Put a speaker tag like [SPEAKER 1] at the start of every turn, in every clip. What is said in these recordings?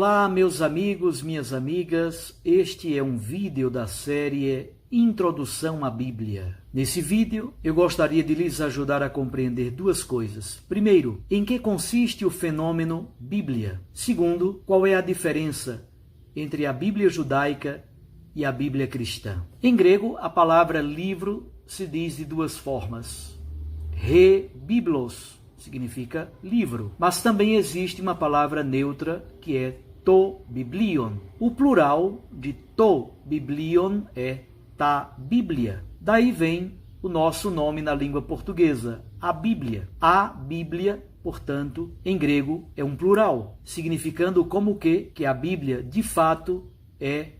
[SPEAKER 1] Olá, meus amigos, minhas amigas, este é um vídeo da série Introdução à Bíblia. Nesse vídeo, eu gostaria de lhes ajudar a compreender duas coisas. Primeiro, em que consiste o fenômeno Bíblia? Segundo, qual é a diferença entre a Bíblia judaica e a Bíblia cristã? Em grego, a palavra livro se diz de duas formas. Biblos significa livro, mas também existe uma palavra neutra que é to biblion. O plural de to biblion é ta bíblia. Daí vem o nosso nome na língua portuguesa, a Bíblia. A Bíblia, portanto, em grego é um plural, significando como que a Bíblia de fato é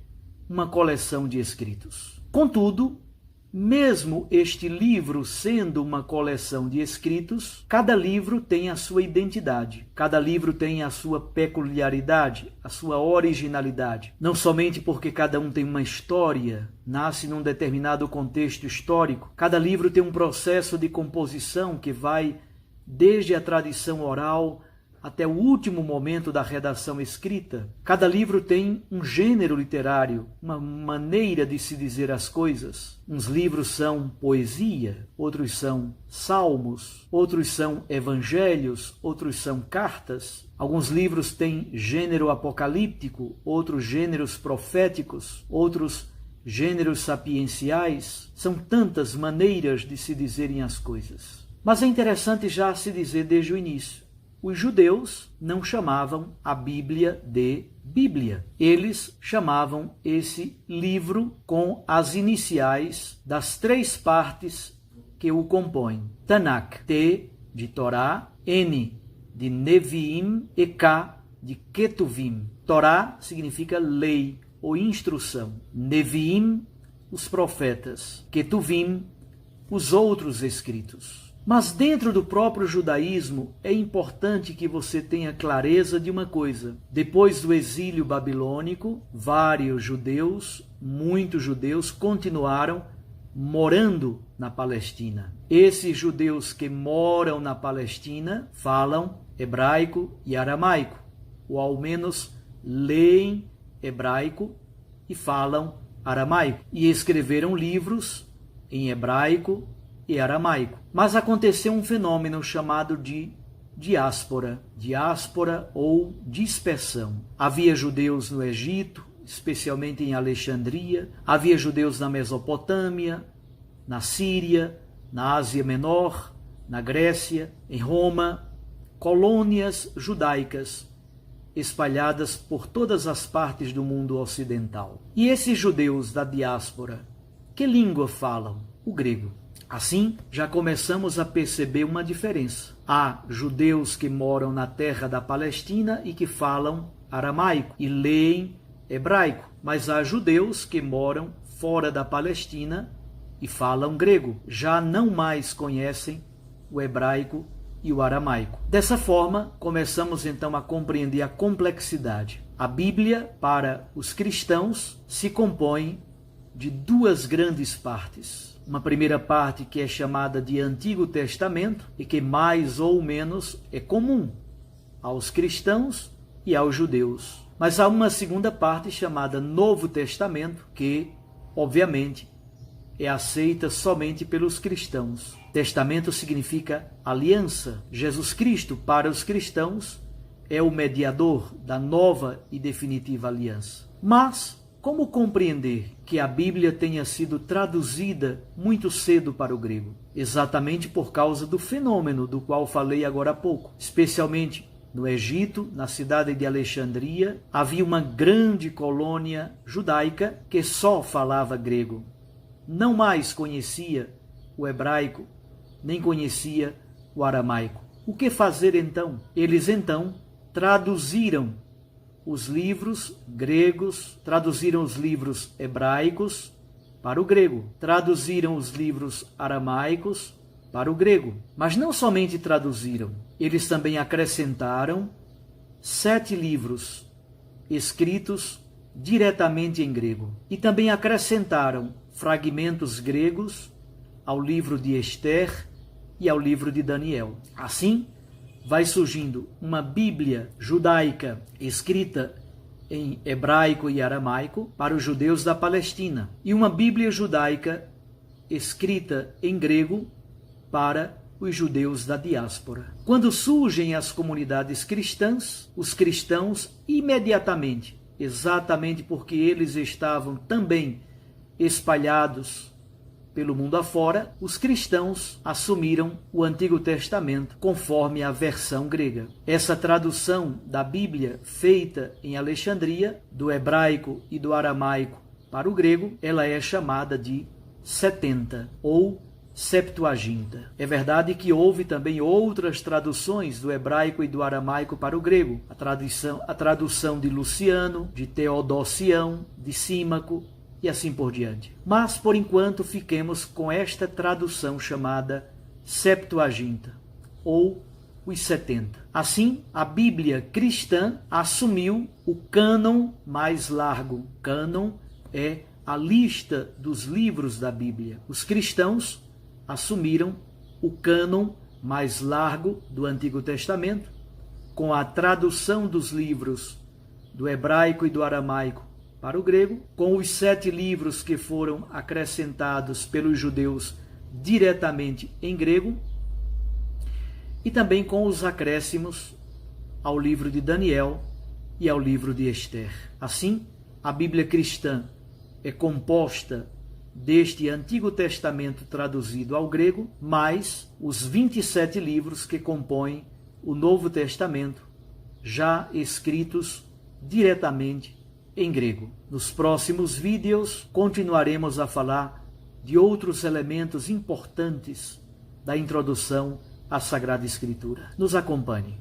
[SPEAKER 1] uma coleção de escritos. Contudo, mesmo este livro sendo uma coleção de escritos, cada livro tem a sua identidade, cada livro tem a sua peculiaridade, a sua originalidade. Não somente porque cada um tem uma história, nasce num determinado contexto histórico, cada livro tem um processo de composição que vai desde a tradição oral até o último momento da redação escrita. Cada livro tem um gênero literário, uma maneira de se dizer as coisas. Uns livros são poesia, outros são salmos, outros são evangelhos, outros são cartas. Alguns livros têm gênero apocalíptico, outros gêneros proféticos, outros gêneros sapienciais. São tantas maneiras de se dizerem as coisas. Mas é interessante já se dizer desde o início. Os judeus não chamavam a Bíblia de Bíblia. Eles chamavam esse livro com as iniciais das três partes que o compõem. Tanakh, T de Torá, N de Neviim e K de Ketuvim. Torá significa lei ou instrução. Neviim, os profetas. Ketuvim, os outros escritos. Mas dentro do próprio judaísmo é importante que você tenha clareza de uma coisa. Depois do exílio babilônico, vários judeus, muitos judeus, continuaram morando na Palestina. Esses judeus que moram na Palestina falam hebraico e aramaico, ou ao menos leem hebraico e falam aramaico. E escreveram livros em hebraico e aramaico. Mas aconteceu um fenômeno chamado de diáspora ou dispersão. Havia judeus no Egito, especialmente em Alexandria, havia judeus na Mesopotâmia, na Síria, na Ásia Menor, na Grécia, em Roma, colônias judaicas espalhadas por todas as partes do mundo ocidental. E esses judeus da diáspora, que língua falam? O grego. Assim, já começamos a perceber uma diferença. Há judeus que moram na terra da Palestina e que falam aramaico e leem hebraico, mas há judeus que moram fora da Palestina e falam grego, já não mais conhecem o hebraico e o aramaico. Dessa forma, começamos então a compreender a complexidade. A Bíblia, para os cristãos, se compõe de duas grandes partes. Uma primeira parte que é chamada de Antigo Testamento e que mais ou menos é comum aos cristãos e aos judeus. Mas há uma segunda parte chamada Novo Testamento que, obviamente, é aceita somente pelos cristãos. Testamento significa aliança. Jesus Cristo, para os cristãos, é o mediador da nova e definitiva aliança. Mas como compreender que a Bíblia tenha sido traduzida muito cedo para o grego? Exatamente por causa do fenômeno do qual falei agora há pouco. Especialmente no Egito, na cidade de Alexandria, havia uma grande colônia judaica que só falava grego. Não mais conhecia o hebraico, nem conhecia o aramaico. O que fazer então? Eles então traduziram os livros gregos, traduziram os livros hebraicos para o grego, traduziram os livros aramaicos para o grego. Mas não somente traduziram, eles também acrescentaram 7 livros escritos diretamente em grego. E também acrescentaram fragmentos gregos ao livro de Esther e ao livro de Daniel. Assim, vai surgindo uma Bíblia judaica escrita em hebraico e aramaico para os judeus da Palestina e uma Bíblia judaica escrita em grego para os judeus da diáspora. Quando surgem as comunidades cristãs, os cristãos imediatamente, exatamente porque eles estavam também espalhados pelo mundo afora, os cristãos assumiram o Antigo Testamento conforme a versão grega. Essa tradução da Bíblia feita em Alexandria, do hebraico e do aramaico para o grego, ela é chamada de 70 ou Septuaginta. É verdade que houve também outras traduções do hebraico e do aramaico para o grego. A tradução de Luciano, de Teodosião, de Símaco e assim por diante. Mas, por enquanto, fiquemos com esta tradução chamada Septuaginta, ou os 70. Assim, a Bíblia cristã assumiu o cânon mais largo. Cânon é a lista dos livros da Bíblia. Os cristãos assumiram o cânon mais largo do Antigo Testamento, com a tradução dos livros do hebraico e do aramaico para o grego, com os 7 livros que foram acrescentados pelos judeus diretamente em grego, e também com os acréscimos ao livro de Daniel e ao livro de Esther. Assim, a Bíblia cristã é composta deste Antigo Testamento traduzido ao grego, mais os 27 livros que compõem o Novo Testamento, já escritos diretamente em grego. Nos próximos vídeos continuaremos a falar de outros elementos importantes da introdução à Sagrada Escritura. Nos acompanhe.